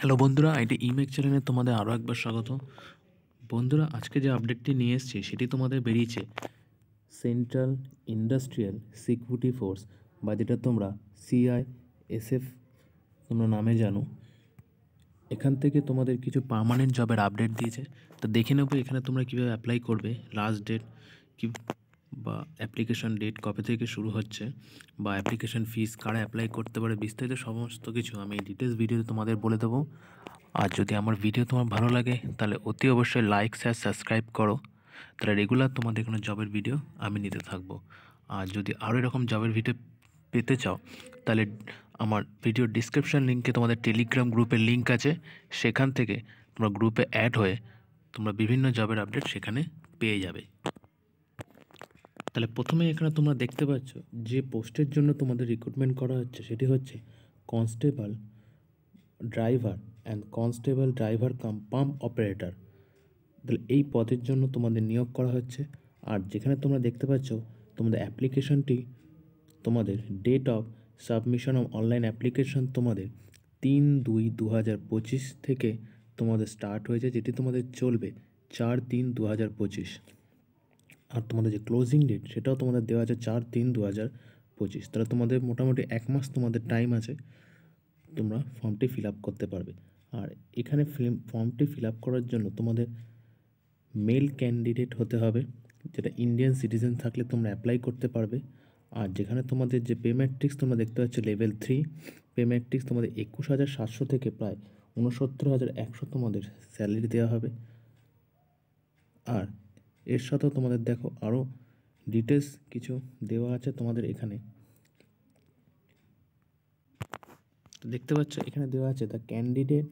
Hello বন্ধুরা, IT ইমেক চ্যানেলে তোমাদের আরও একবার স্বাগত। বন্ধুরা, আজকে যে আপডেটটি নিয়ে এসেছি সেটি তোমাদের বেরিয়েছে সেন্ট্রাল ইন্ডাস্ট্রিয়াল সিকিউরিটি ফোর্স, বা যেটা তোমরা CISF তোমরা নামে জানো। এখান থেকে তোমাদের কিছু পার্মানেন্ট জবের আপডেট দিয়েছে। তো দেখে নেবো এখানে তোমরা কীভাবে অ্যাপ্লাই করবে, লাস্ট ডেট কি বা অ্যাপ্লিকেশন ডেট কবে থেকে শুরু হচ্ছে, বা অ্যাপ্লিকেশন ফিস কারা অ্যাপ্লাই করতে পারে, বিস্তারিত সমস্ত কিছু আমি ডিটেলস ভিডিওতে তোমাদের বলে দেবো। আর যদি আমার ভিডিও তোমার ভালো লাগে তাহলে অতি অবশ্যই লাইক শেয়ার সাবস্ক্রাইব করো, তাহলে রেগুলার তোমাদের কোনো জবের ভিডিও আমি নিতে থাকবো। আর যদি আরও এরকম জবের ভিডিও পেতে চাও তাহলে আমার ভিডিও ডিসক্রিপশান লিঙ্কে তোমাদের টেলিগ্রাম গ্রুপের লিঙ্ক আছে, সেখান থেকে তোমরা গ্রুপে অ্যাড হয়ে তোমরা বিভিন্ন জবের আপডেট সেখানে পেয়ে যাবে। তাহলে প্রথমে এখানে তোমরা দেখতে পাচ্ছ যে পোস্টের জন্য তোমাদের রিক্রুটমেন্ট করা হচ্ছে সেটি হচ্ছে constable driver and constable driver cum pump operator. তাহলে এই পদের জন্য তোমাদের নিয়োগ করা হচ্ছে। আর যেখানে তোমরা দেখতে পাচ্ছ তোমাদের অ্যাপ্লিকেশনটি, তোমাদের date of submission of online application তোমাদের 3/2/2025 থেকে তোমাদের স্টার্ট হয়েছে, যেটি তোমাদের চলবে 4/3/2025। আর তোমাদের যে ক্লোজিং ডেট সেটাও তোমাদের দেওয়া আছে 4/3/2025। তাহলে তোমাদের মোটামুটি 1 মাস তোমাদের টাইম আছে, তোমরা ফর্মটি ফিল আপ করতে পারবে। আর এখানে ফর্মটি ফিল আপ করার জন্য তোমাদের মেল ক্যান্ডিডেট হতে হবে, যেটা ইন্ডিয়ান সিটিজেন থাকলে তোমরা অ্যাপ্লাই করতে পারবে। আর যেখানে তোমাদের যে পে ম্যাট্রিক্স তোমরা দেখতে পাচ্ছ লেভেল 3 পে ম্যাট্রিক্স, তোমাদের 21,700 থেকে প্রায় 69,100 তোমাদের স্যালারি দেওয়া হবে। আর এর সাথেও তোমাদের দেখো আরও ডিটেলস কিছু দেওয়া আছে তোমাদের এখানে। দেখতে পাচ্ছ এখানে দেওয়া আছে the candidate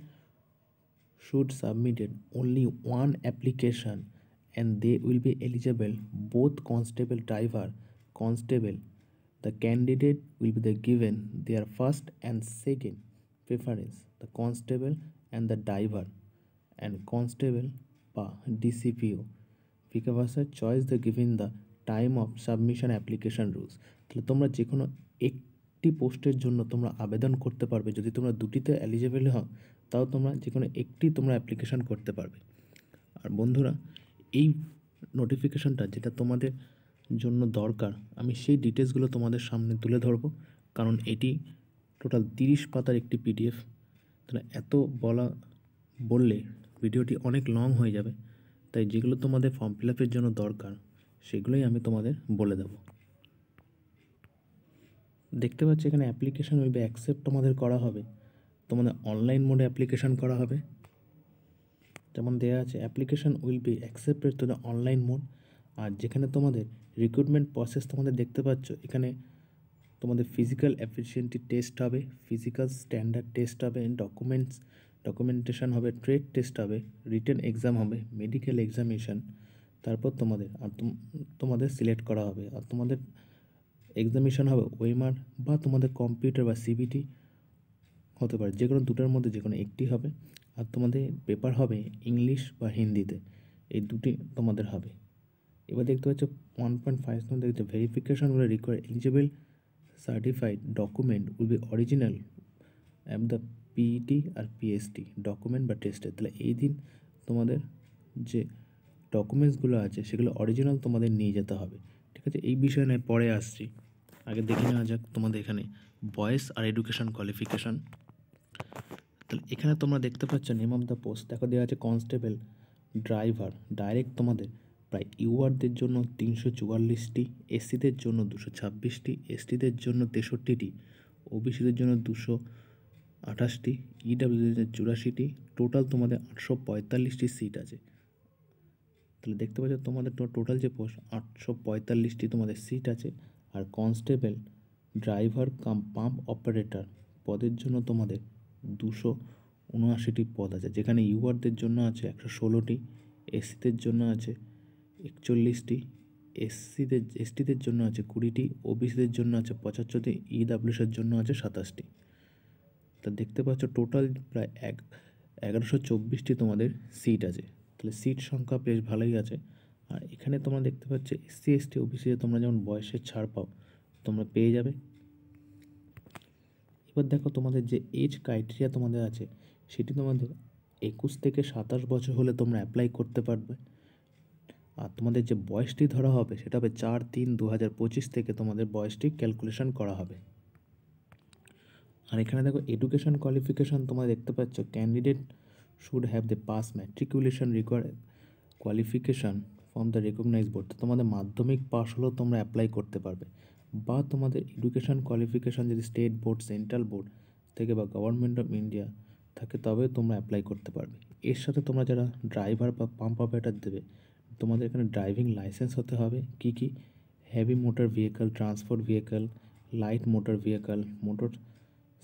should submitted only one application and they will be eligible both constable driver constable. The candidate will be given their first and second preference, the constable and the driver and constable বা DCPO vice versa choice the given the time of submission application rules। তাহলে তোমরা যে কোনো একটি পোস্টের জন্য তোমরা আবেদন করতে পারবে। যদি তোমরা দুটিতে এলিজিবল হও তাও তোমরা যে কোনো একটি তোমরা অ্যাপ্লিকেশন করতে পারবে। আর বন্ধুরা, এই নোটিফিকেশনটা যেটা তোমাদের জন্য দরকার, আমি সেই ডিটেলসগুলো তোমাদের সামনে তুলে ধরবো, কারণ এটি টোটাল 30 পাতার একটি PDF। তাহলে এত বললে ভিডিওটি অনেক লং হয়ে যাবে, তাই যেগুলো তোমাদের ফর্ম ফিল আপের জন্য দরকার সেগুলোই আমি তোমাদের বলে দেবো। দেখতে পাচ্ছি এখানে অ্যাপ্লিকেশন উইল বি অ্যাকসেপ্ট তোমাদের করা হবে, তোমাদের অনলাইন মোডে অ্যাপ্লিকেশন করা হবে। যেমন দেওয়া আছে application will be accepted to the online mode. আর যেখানে তোমাদের রিক্রুটমেন্ট প্রসেস তোমাদের দেখতে পাচ্ছ, এখানে তোমাদের ফিজিক্যাল এফিসিয়েন্সি টেস্ট হবে, ফিজিক্যাল স্ট্যান্ডার্ড টেস্ট হবে, ডকুমেন্টেশন হবে, ট্রেড টেস্ট হবে, রিটেন এক্সাম হবে, মেডিকেল এক্সামিনেশন, তারপর তোমাদের সিলেক্ট করা হবে। আর তোমাদের এক্সামিনেশন হবে ওএমআর বা তোমাদের কম্পিউটার বা CBT হতে পারে, যে কোনো দুটোর মধ্যে যে কোনো একটি হবে। আর তোমাদের পেপার হবে ইংলিশ বা হিন্দিতে, এই দুটি তোমাদের হবে। এবার দেখতে পাচ্ছ 1.5 তোমাদের দেখতে verification will require eligible certified document will be original of the PET আর PST ডকুমেন্ট বা টেস্টের। তাহলে এই দিন তোমাদের যে ডকুমেন্টসগুলো আছে সেগুলো অরিজিনাল তোমাদের নিয়ে যেতে হবে। ঠিক আছে, এই বিষয় নয় পরে আসছি, আগে দেখে নেওয়া যাক তোমাদের এখানে বয়েস আর এডুকেশন কোয়ালিফিকেশান। তাহলে এখানে তোমরা দেখতে পাচ্ছ নেম অফ দ্য পোস্ট দেখো দেওয়া আছে কনস্টেবল ড্রাইভার ডাইরেক্ট, তোমাদের প্রায় ইউআরদের জন্য 344টি, SCদের জন্য 226টি, STদের জন্য 63টি, OBCদের জন্য 228টি, EWদের 84টি, টোটাল তোমাদের 845টি সিট আছে। তাহলে দেখতে পাচ্ছ তোমাদের টোটাল যে পোস্ট 845টি তোমাদের সিট আছে। আর constable driver cum pump operator পদের জন্য তোমাদের 279টি পদ আছে, যেখানে ইউআরদের জন্য আছে 116টি, SCদের জন্য আছে 41টি, STদের জন্য আছে 20টি, OBCদের জন্য আছে 75টি, EWSের জন্য আছে 27টি। তা দেখতে পাচ্ছ টোটাল প্রায় 1124টি তোমাদের সিট আছে। তাহলে সিট সংখ্যা বেশ ভালোই আছে। আর এখানে তোমরা দেখতে পাচ্ছ SC ST OBCতে তোমরা যেমন বয়সের ছাড় পাও তোমরা পেয়ে যাবে। এবার দেখো তোমাদের যে এজ ক্রাইটেরিয়া তোমাদের আছে সেটি তোমাদের 21 থেকে 27 বছর হলে তোমরা অ্যাপ্লাই করতে পারবে। আর তোমাদের যে বয়সটি ধরা হবে সেটা হবে 4/3/2025 থেকে তোমাদের বয়সটি ক্যালকুলেশন করা হবে। আর এখানে দেখো এডুকেশন কোয়ালিফিকেশন তোমরা দেখতে পাচ্ছ, candidate should have the pass matriculation required qualification from the recognise board. তোমাদের মাধ্যমিক পাস হলেও তোমরা অ্যাপ্লাই করতে পারবে, বা তোমাদের এডুকেশন কোয়ালিফিকেশান যদি স্টেট বোর্ড, সেন্ট্রাল বোর্ড থেকে বা গভর্নমেন্ট অফ ইন্ডিয়া থাকে তবে তোমরা অ্যাপ্লাই করতে পারবে। এর সাথে তোমরা যারা ড্রাইভার বা পাম্প অপারেটর দেবে তোমাদের এখানে ড্রাইভিং লাইসেন্স হতে হবে। কি কি? Heavy motor vehicle, transport vehicle, light motor vehicle, motor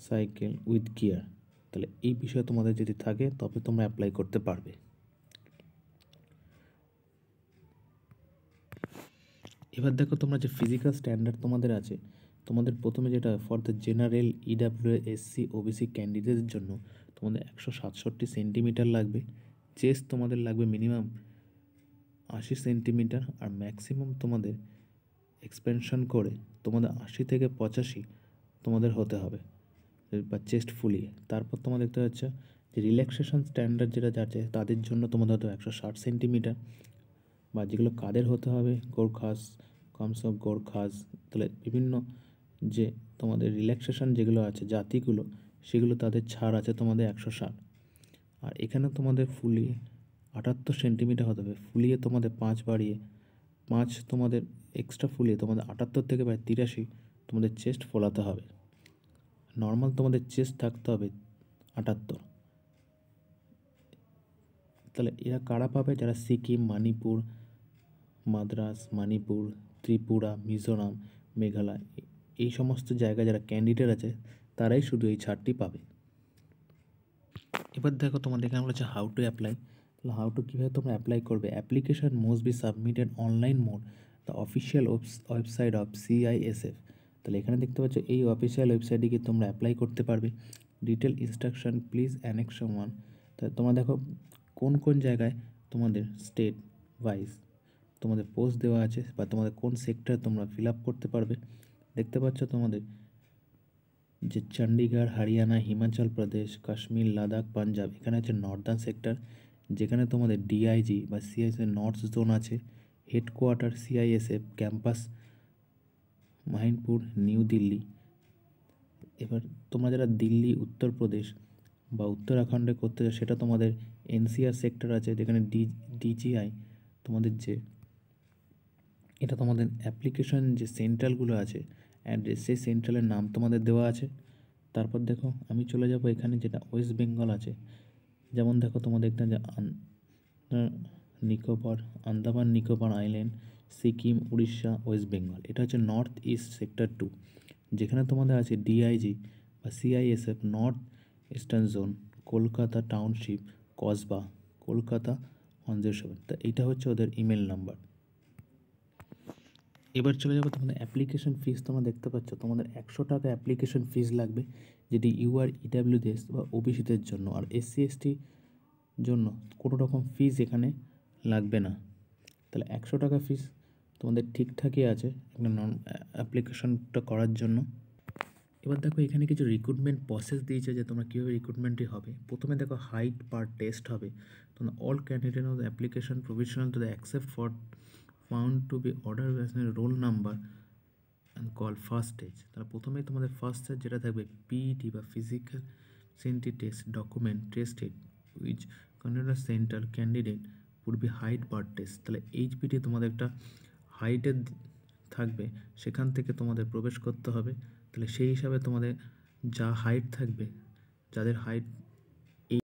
cycle with gear. তাহলে এই বিষয়ে তোমাদের যদি থাকে তবে তোমরা অ্যাপ্লাই করতে পারবে। এবার দেখো তোমরা যে ফিজিক্যাল স্ট্যান্ডার্ড তোমাদের আছে, তোমাদের প্রথমে যেটা for the general EWS/SC OBC ক্যান্ডিডেটের জন্য তোমাদের 167 সেন্টিমিটার লাগবে। চেস্ট তোমাদের লাগবে মিনিমাম 80 সেন্টিমিটার, আর ম্যাক্সিমাম তোমাদের এক্সপেনশন করে তোমাদের 80 থেকে 85 তোমাদের হতে হবে বা চেস্ট ফুলিয়ে। তারপর তোমাদের দেখতে পাচ্ছ যে রিল্যাক্সেশন স্ট্যান্ডার্ড যেটা যাচ্ছে তাদের জন্য তোমাদের হতে 160 সেন্টিমিটার, বা যেগুলো কাদের হতে হবে গোর্খাস, কমসব গোর্খাস। তাহলে বিভিন্ন যে তোমাদের রিল্যাক্সেশন যেগুলো আছে জাতিগুলো সেগুলো তাদের ছাড় আছে তোমাদের 160। আর এখানে তোমাদের ফুলিয়ে 78 সেন্টিমিটার হতে হবে। ফুলিয়ে তোমাদের 5 বাড়িয়ে 5 তোমাদের এক্সট্রা ফুলিয়ে তোমাদের 78 থেকে প্রায় 83 তোমাদের চেস্ট ফোলাতে হবে। নর্মাল তোমাদের চেস্ট থাকতে হবে 78। তাহলে এরা কারা পাবে? যারা সিকিম, মণিপুর, মাদ্রাস, মণিপুর, ত্রিপুরা, মিজোরাম, মেঘালয় এই সমস্ত জায়গায় যারা ক্যান্ডিডেট আছে তারাই শুধু এই ছাড়টি পাবে। এবার দেখো তোমাদের এখানে বলেছে হাউ টু অ্যাপ্লাই। তাহলে হাউ টু কীভাবে তোমরা অ্যাপ্লাই করবে? Application most be submitted online mode the official website of CISF। তাহলে এখানে দেখতে পাচ্ছ এই অফিসিয়াল ওয়েবসাইটে গিয়ে তোমরা অ্যাপ্লাই করতে পারবে। Detail instruction please annexe 1। তাহলে তোমরা দেখো কোন কোন জায়গায় তোমাদের স্টেট ওয়াইজ তোমাদের পোস্ট দেওয়া আছে বা তোমাদের কোন সেক্টর তোমরা ফিল আপ করতে পারবে। দেখতে পাচ্ছ তোমাদের যে চণ্ডীগড়, হরিয়ানা, হিমাচল প্রদেশ, কাশ্মীর, লাদাখ, পাঞ্জাব এখানে আছে নর্দার্ন সেক্টর, যেখানে তোমাদের DIG বা CISF নর্থ জোন আছে। Headquarter CISF campus Mahinpur, new Delhi. এবার তোমরা যারা দিল্লি, উত্তরপ্রদেশ বা উত্তরাখণ্ডে করতে চাও সেটা তোমাদের NCR সেক্টর আছে, যেখানে DGI তোমাদের যে এটা তোমাদের অ্যাপ্লিকেশন যে সেন্ট্রালগুলো আছে অ্যাড্রেস, সেই সেন্ট্রালের নাম তোমাদের দেওয়া আছে। তারপর দেখো আমি চলে যাব এখানে যেটা ওয়েস্ট বেঙ্গল আছে, যেমন দেখো তোমাদের এখানে যে নিকোবর, আন্দামান নিকোবর আইল্যান্ড, সিকিম, উড়িষ্যা, ওয়েস্ট বেঙ্গল। এটা হচ্ছে নর্থ ইস্ট সেক্টর 2, যেখানে তোমাদের আছে DIG বা CISF north eastern zone, Kolkata township, Kasba, Kolkata 107। তা এইটা হচ্ছে ওদের ইমেল নাম্বার। এবার চলে যাবো তোমাদের অ্যাপ্লিকেশন ফিস। তোমরা দেখতে পাচ্ছ তোমাদের 100 টাকা অ্যাপ্লিকেশন ফিস লাগবে, যেটি UR EWS বা OBCদের জন্য। আর SC/ST জন্য কোনো রকম ফিস এখানে লাগবে না। তাহলে 100 টাকা ফিস তোমাদের ঠিকঠাকই আছে একটা নন অ্যাপ্লিকেশনটা করার জন্য। এবার দেখো এখানে কিছু রিক্রুটমেন্ট প্রসেস দিয়েছে যে তোমরা কীভাবে রিক্রুটমেন্টটি হবে। প্রথমে দেখো হাইট পার টেস্ট হবে। তোমরা all candidate of the application professional to the accept for found to be order roll number and call first stage. তাহলে প্রথমেই তোমাদের ফার্স্ট স্টেজ যেটা থাকবে PET বা ফিজিক্যাল সেন্টি test document tested which conduct centre candidate would be height per test. তাহলে HPT তোমাদের একটা হাইটের থাকবে, সেখান থেকে তোমাদের প্রবেশ করতে হবে। তাহলে সেই হিসাবে তোমাদের যা হাইট থাকবে, যাদের হাইট এই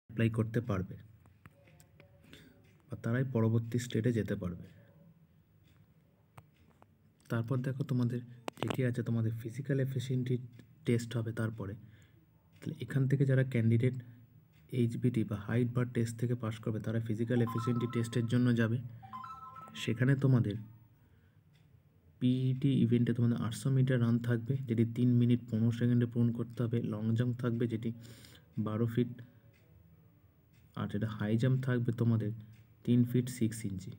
অ্যাপ্লাই করতে পারবে বা তারাই পরবর্তী স্টেটে যেতে পারবে। তারপর দেখো তোমাদের যেটি আছে তোমাদের ফিজিক্যাল এফিসিয়েন্সি টেস্ট হবে। তারপরে তাহলে এখান থেকে যারা ক্যান্ডিডেট HBT বা হাইট বার টেস্ট থেকে পাস করবে তারা ফিজিক্যাল এফিসিয়েন্সি টেস্টের জন্য যাবে। সেখানে তোমাদের PET ইভেন্টে তোমাদের 800 মিটার রান থাকবে, যেটি 3 মিনিট 15 সেকেন্ডে পূরণ করতে হবে। লং জাম্প থাকবে যেটি 12 ফিট, আর যেটা হাই জাম্প থাকবে তোমাদের 3 ফিট 6 ইঞ্চি।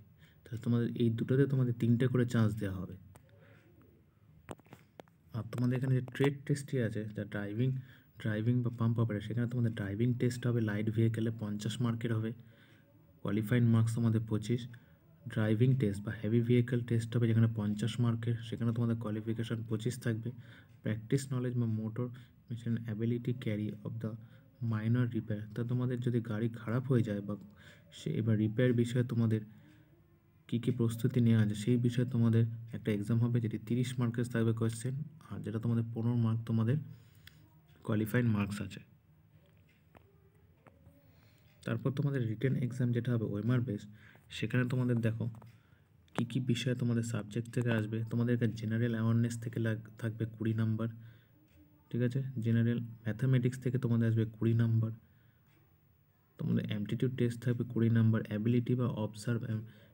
তাহলে তোমাদের এই দুটোতে তোমাদের 3টে করে চান্স দেওয়া হবে। আর তোমাদের এখানে যে ট্রেড টেস্টটি আছে, যা ড্রাইভিং বা পাম্প অপারেটর, সেখানে তোমাদের ড্রাইভিং টেস্ট হবে লাইট ভেহিকেলে 50 মার্কের হবে, কোয়ালিফাইড মার্কস তোমাদের 25। ড্রাইভিং টেস্ট বা হেভি ভেহিকেল টেস্ট হবে যেখানে 50 মার্কের, সেখানে তোমাদের কোয়ালিফিকেশান 25 থাকবে। প্র্যাকটিস নলেজ বা motor machine ability carry of the minor repair, তা তোমাদের যদি গাড়ি খারাপ হয়ে যায় বা এবার রিপেয়ার বিষয়ে তোমাদের কী কী প্রস্তুতি নেওয়া আছে সেই বিষয়ে তোমাদের একটা এক্সাম হবে, যেটি 30 মার্কের থাকবে কোয়েশ্চেন, আর যেটা তোমাদের 15 মার্ক তোমাদের কোয়ালিফাইড মার্কস আছে। তারপর তোমাদের রিটেন এক্সাম যেটা হবে ওএমআর বেস, সেখানে তোমাদের দেখো কী কী বিষয় তোমাদের সাবজেক্ট থেকে আসবে। তোমাদের এখানে জেনারেল অ্যাওয়ারনেস থেকে থাকবে 20 নাম্বার, ঠিক আছে। জেনারেল ম্যাথামেটিক্স থেকে তোমাদের আসবে 20 নাম্বার। তোমাদের অ্যাপটিটিউড টেস্ট থাকবে 20 নাম্বার। অ্যাবিলিটি বা অবজার্ভ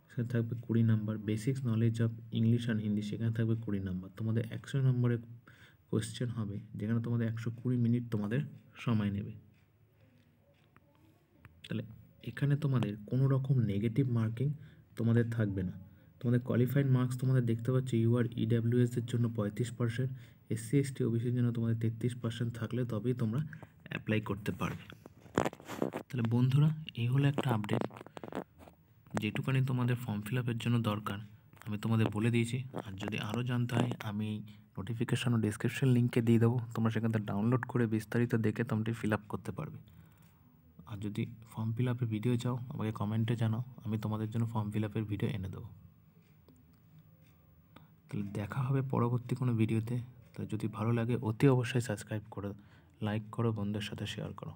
সেখানে থাকবে 20 number. Basics knowledge of English and Hindi, সেখানে থাকবে 20 নাম্বার। তোমাদের 100 নম্বরের কোয়েশ্চেন হবে, যেখানে তোমাদের 120 মিনিট তোমাদের সময় নেবে। তাহলে এখানে তোমাদের কোনো রকম নেগেটিভ মার্কিং তোমাদের থাকবে না। তোমাদের কোয়ালিফাইড মার্কস তোমাদের দেখতে পাচ্ছ ইউআর ইডাব্লিউএস এর জন্য 35%, এসসি এসটি ওবিসির জন্য তোমাদের 33% থাকলে তবেই তোমরা অ্যাপ্লাই করতে পারবে। তাহলে বন্ধুরা, এই হলো একটা আপডেট, যেটুকানি তোমাদের ফর্ম ফিল আপের জন্য দরকার আমি তোমাদের বলে দিয়েছি। আর যদি আরও জানতে হয় আমি নোটিফিকেশান ও ডিসক্রিপশন লিঙ্কে দিয়ে দেবো, তোমরা সেখান থেকে ডাউনলোড করে বিস্তারিত দেখে তোমরা ফিল আপ করতে পারবে। আর যদি ফর্ম ফিল আপের ভিডিও চাও আমাকে কমেন্টে জানাও, আমি তোমাদের জন্য ফর্ম ফিল আপের ভিডিও এনে দেবো। তাহলে দেখা হবে পরবর্তী কোনো ভিডিওতে। তাহলে যদি ভালো লাগে অতি অবশ্যই সাবস্ক্রাইব করো, লাইক করো, বন্ধুদের সাথে শেয়ার করো।